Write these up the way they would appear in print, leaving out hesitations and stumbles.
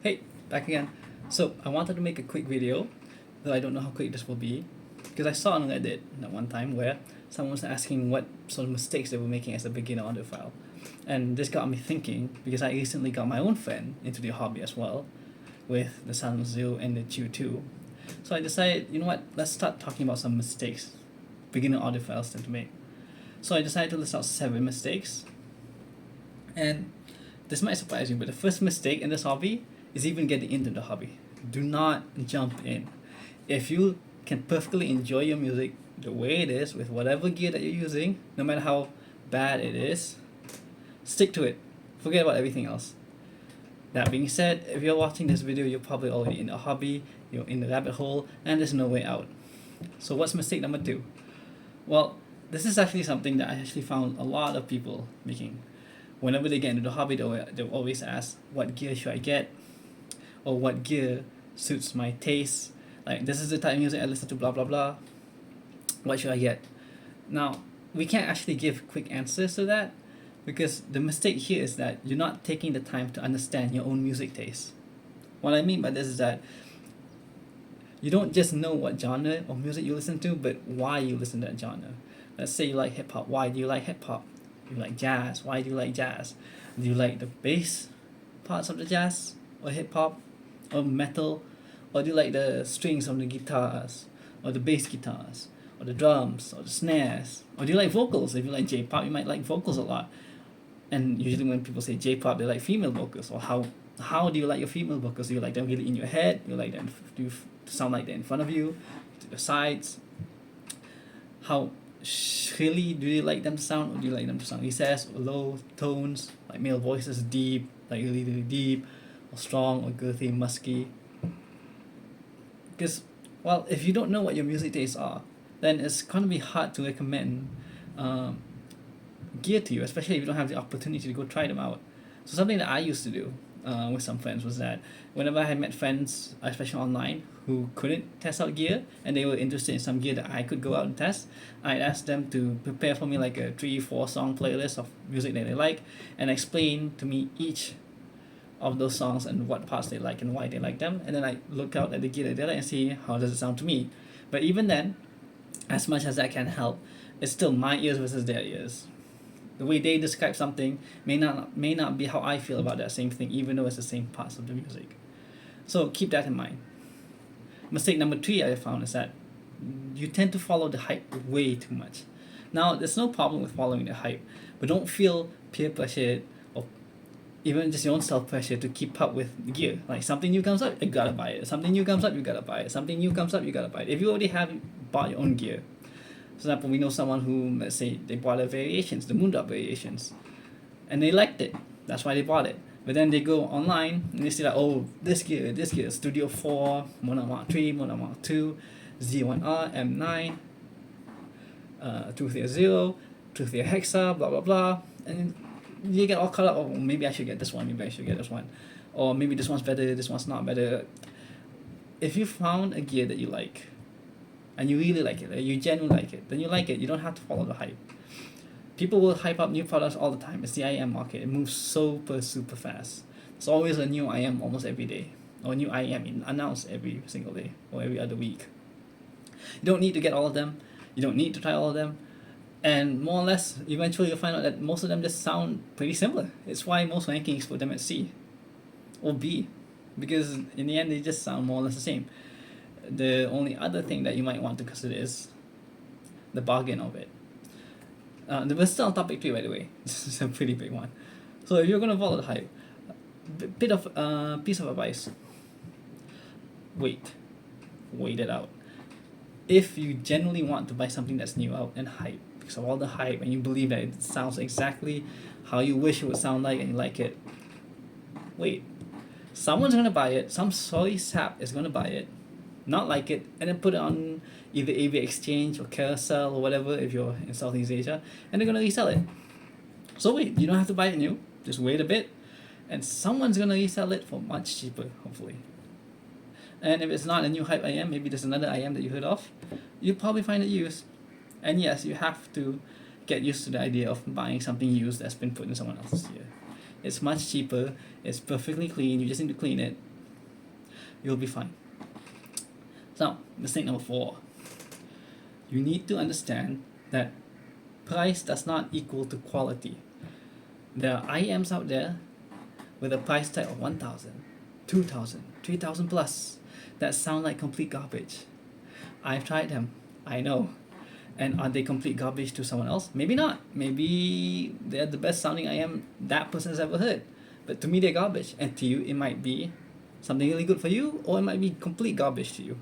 Hey, back again. So I wanted to make a quick video, though I don't know how quick this will be, because I saw on Reddit at one time where someone was asking what sort of mistakes they were making as a beginner audiophile. And this got me thinking, because I recently got my own friend into the hobby as well, with the San Zero and the Chew 2. So I decided, you know what, let's start talking about some mistakes beginner audiophiles tend to make. So I decided to list out 7 mistakes, and this might surprise you, but the first mistake in this hobby is even getting into the hobby. Do not jump in. If you can perfectly enjoy your music the way it is with whatever gear that you're using, no matter how bad it is, stick to it. Forget about everything else. That being said, if you're watching this video, you're probably already in the hobby, you're in the rabbit hole, and there's no way out. So what's mistake number 2? Well, this is actually something that I actually found a lot of people making. Whenever they get into the hobby, they'll always ask, what gear should I get? Or what gear suits my taste? Like, this is the type of music I listen to, blah, blah, blah. What should I get? Now, we can't actually give quick answers to that, because the mistake here is that you're not taking the time to understand your own music taste. What I mean by this is that you don't just know what genre of music you listen to, but why you listen to that genre. Let's say you like hip hop. Why do you like hip hop? You like jazz. Why do you like jazz? Do you like the bass parts of the jazz or hip hop or metal? Or do you like the strings of the guitars or the bass guitars or the drums or the snares? Or do you like vocals? If you like J-pop, you might like vocals a lot. And usually when people say J-pop, they like female vocals. Or how do you like your female vocals? Do you like them really in your head? Do you like them to sound like they're in front of you, to the sides? How shrilly do you like them to sound, or do you like them to sound recessed or low tones, like male voices, deep, like really really deep, or strong or girthy, musky? Because, well, if you don't know what your music tastes are, then it's gonna be hard to recommend um, gear to you, especially if you don't have the opportunity to go try them out. So something that I used to do with some friends was that whenever I had met friends, especially online, who couldn't test out gear and they were interested in some gear that I could go out and test, I'd ask them to prepare for me like a 3-4 song playlist of music that they like and explain to me each of those songs and what parts they like and why they like them, and then I look out at the gear that they like and see how does it sound to me. But even then, as much as that can help, it's still my ears versus their ears. The way they describe something may not be how I feel about that same thing, even though it's the same parts of the music. So keep that in mind. Mistake number 3 I found is that you tend to follow the hype way too much. Now, there's no problem with following the hype, but don't feel peer pressured or even just your own self pressure to keep up with gear. Like something new comes up, you gotta buy it. Something new comes up, you gotta buy it. Something new comes up, you gotta buy it. If you already have bought your own gear, for example, we know someone who, let's say, they bought the variations, the Moondog variations, and they liked it. That's why they bought it. But then they go online and they see like, oh, this gear, Studio 4, Mono Mark 3, Mono Mark 2, Z1R, M9, 230, 230 Hexa, blah blah blah, and you get all caught up. Oh, maybe I should get this one. Maybe I should get this one, or maybe this one's better. This one's not better. If you found a gear that you like, and you really like it, you genuinely like it, then you like it. You don't have to follow the hype. People will hype up new products all the time. It's the IM market. It moves super fast. There's always a new IM almost every day, or a new IM announced every single day or every other week. You don't need to get all of them. You don't need to try all of them. And more or less, eventually you'll find out that most of them just sound pretty similar. It's why most rankings put them at C or B, because in the end they just sound more or less the same. The only other thing that you might want to consider is the bargain of it. We're still on topic 3, by the way. This is a pretty big one. So if you're gonna follow the hype, piece of advice: wait it out. If you genuinely want to buy something that's new out and hype because of all the hype, and you believe that it sounds exactly how you wish it would sound like and you like it, wait. Someone's gonna buy it. Some sorry sap is gonna buy it, not like it, and then put it on either AV Exchange or Carousel or whatever if you're in Southeast Asia, and they're gonna resell it. So wait, you don't have to buy it new. Just wait a bit, and someone's gonna resell it for much cheaper, hopefully. And if it's not a new hype IM, maybe there's another IM that you heard of, you'll probably find it used. And yes, you have to get used to the idea of buying something used that's been put in someone else's ear. It's much cheaper. It's perfectly clean. You just need to clean it. You'll be fine. So, mistake number 4. You need to understand that price does not equal to quality. There are IEMs out there with a price tag of 1,000, 2,000, 3,000 plus that sound like complete garbage. I've tried them. I know. And are they complete garbage to someone else? Maybe not. Maybe they're the best sounding IM that person's ever heard. But to me, they're garbage. And to you, it might be something really good for you, or it might be complete garbage to you.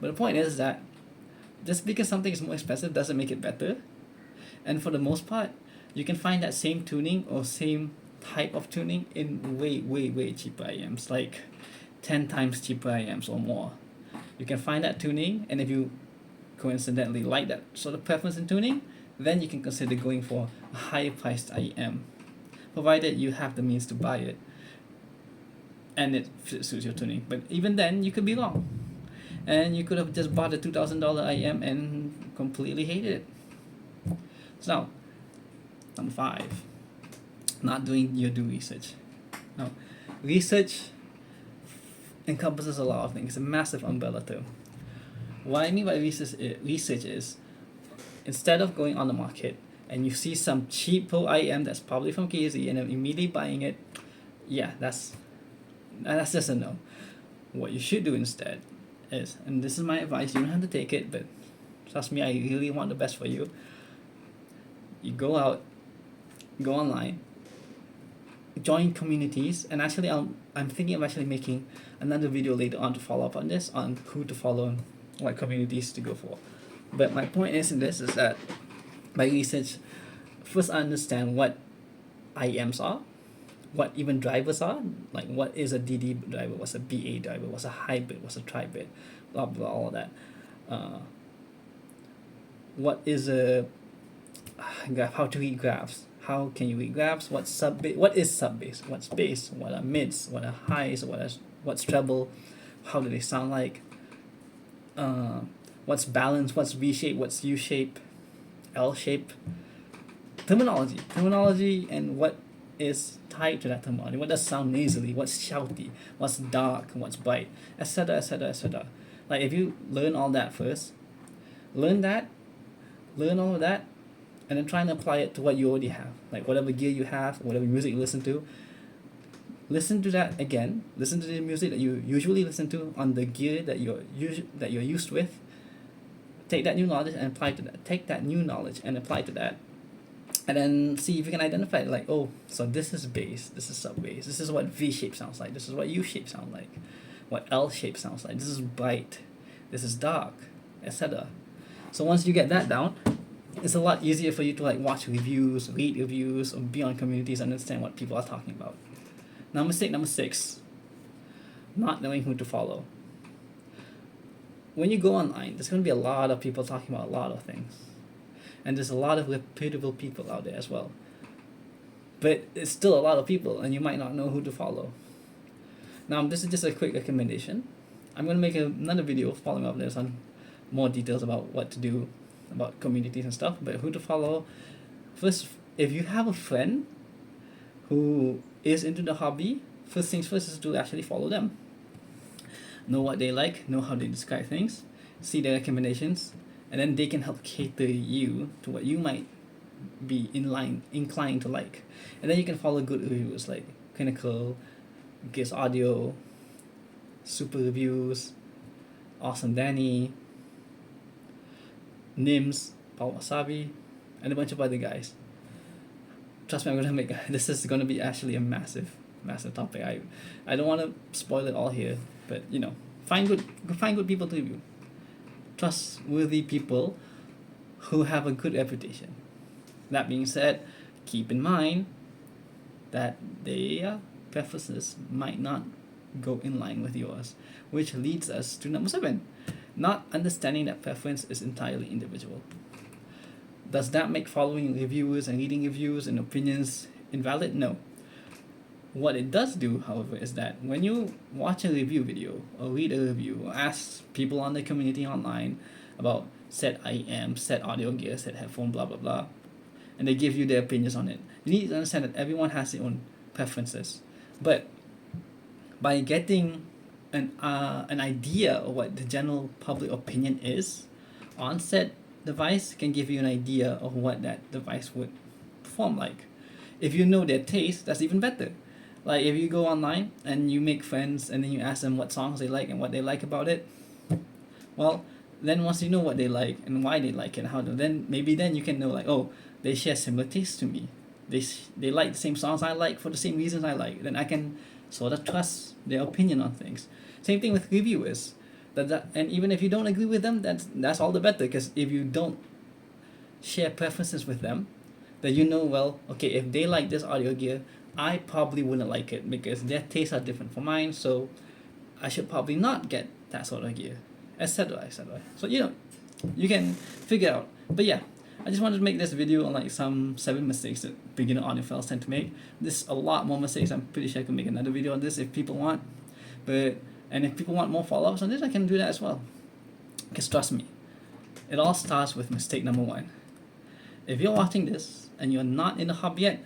But the point is that just because something is more expensive doesn't make it better. And for the most part, you can find that same tuning or same type of tuning in way cheaper IMs, like 10 times cheaper IMs or more. You can find that tuning, and if you coincidentally like that sort of preference in tuning, then you can consider going for a higher priced IM, provided you have the means to buy it and it suits your tuning. But even then, you could be wrong, and you could have just bought a $2,000 IM and completely hated it. So, number 5, not doing your due research. Now, research encompasses a lot of things. It's a massive umbrella term. What I mean by research is, instead of going on the market and you see some cheap Pro IM that's probably from KZ and then immediately buying it, yeah, that's just a no. What you should do instead is, and this is my advice, you don't have to take it, but trust me, I really want the best for you. You go out, go online, join communities, and actually I'm thinking of actually making another video later on to follow up on this, on who to follow and what communities to go for. But my point is in this is that by research, first understand what IEMs are, what even drivers are, like what is a DD driver, what's a BA driver, what's a hybrid, what's a tri-bit, blah blah, all of that. What is a graph, how to read graphs, how can you read graphs, what is sub-bass, what's bass, what are mids, what are highs, what's treble, how do they sound like, what's balance, what's V shape, what's U shape, L shape, terminology, and what is tied to that terminology, what does sound nasally, what's shouty, what's dark, what's bright, etc, etc, etc. Like if you learn all that first, learn all of that, and then try and apply it to what you already have, like whatever gear you have, whatever music you listen to that again, listen to the music that you usually listen to on the gear that you're used with. Take that new knowledge and apply to that. Take that new knowledge and apply to that, and then see if you can identify it. Like, oh, so this is bass, this is sub bass, this is what V shape sounds like, this is what U shape sounds like, what L shape sounds like, this is bright, this is dark, etc. So once you get that down, it's a lot easier for you to like watch reviews, read reviews, or be on communities and understand what people are talking about. Now, mistake number 6, not knowing who to follow. When you go online, there's going to be a lot of people talking about a lot of things. And there's a lot of reputable people out there as well. But it's still a lot of people, and you might not know who to follow. Now, this is just a quick recommendation. I'm going to make another video following up this on more details about what to do, about communities and stuff, but who to follow. First, if you have a friend who is into the hobby, first things first is to actually follow them. Know what they like, know how they describe things, see their recommendations, and then they can help cater you to what you might be inclined to like. And then you can follow good reviews like Clinical, Gives Audio, Super Reviews, Awesome Danny, Nims, Paul Wasabi, and a bunch of other guys. Trust me, this is gonna be actually a massive topic. I don't want to spoil it all here, but find good people to review. Trustworthy people who have a good reputation. That being said, keep in mind that their preferences might not go in line with yours, which leads us to number 7. Not understanding that preference is entirely individual. Does that make following reviewers and reading reviews and opinions invalid? No. What it does do, however, is that when you watch a review video or read a review or ask people on the community online about said IM, said audio gear, said headphone, blah blah blah, and they give you their opinions on it. You need to understand that everyone has their own preferences, but by getting an idea of what the general public opinion is on said device can give you an idea of what that device would perform like. If you know their taste, that's even better. Like if you go online and you make friends and then you ask them what songs they like and what they like about it, well, then once you know what they like and why they like it, then maybe then you can know like, oh, they share similar tastes to me. They like the same songs I like for the same reasons I like. Then I can sort of trust their opinion on things. Same thing with reviewers. And even if you don't agree with them, that's all the better, because if you don't share preferences with them, then you know, well, okay, if they like this audio gear, I probably wouldn't like it because their tastes are different from mine, so I should probably not get that sort of gear, etc., etc. So you can figure out. But yeah, I just wanted to make this video on like some 7 mistakes that beginner audiophiles tend to make. There's a lot more mistakes. I'm pretty sure I can make another video on this if people want. And if people want more follow-ups on this, I can do that as well. Because trust me, it all starts with mistake number 1. If you're watching this and you're not in the hub yet,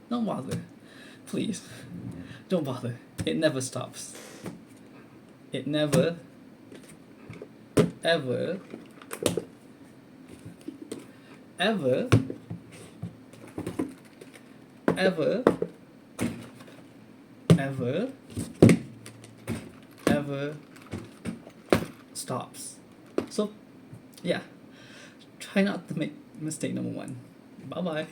don't bother. Please, don't bother. It never stops. It never, ever, ever, ever, ever, ever stops. So yeah, try not to make mistake number 1. Bye bye.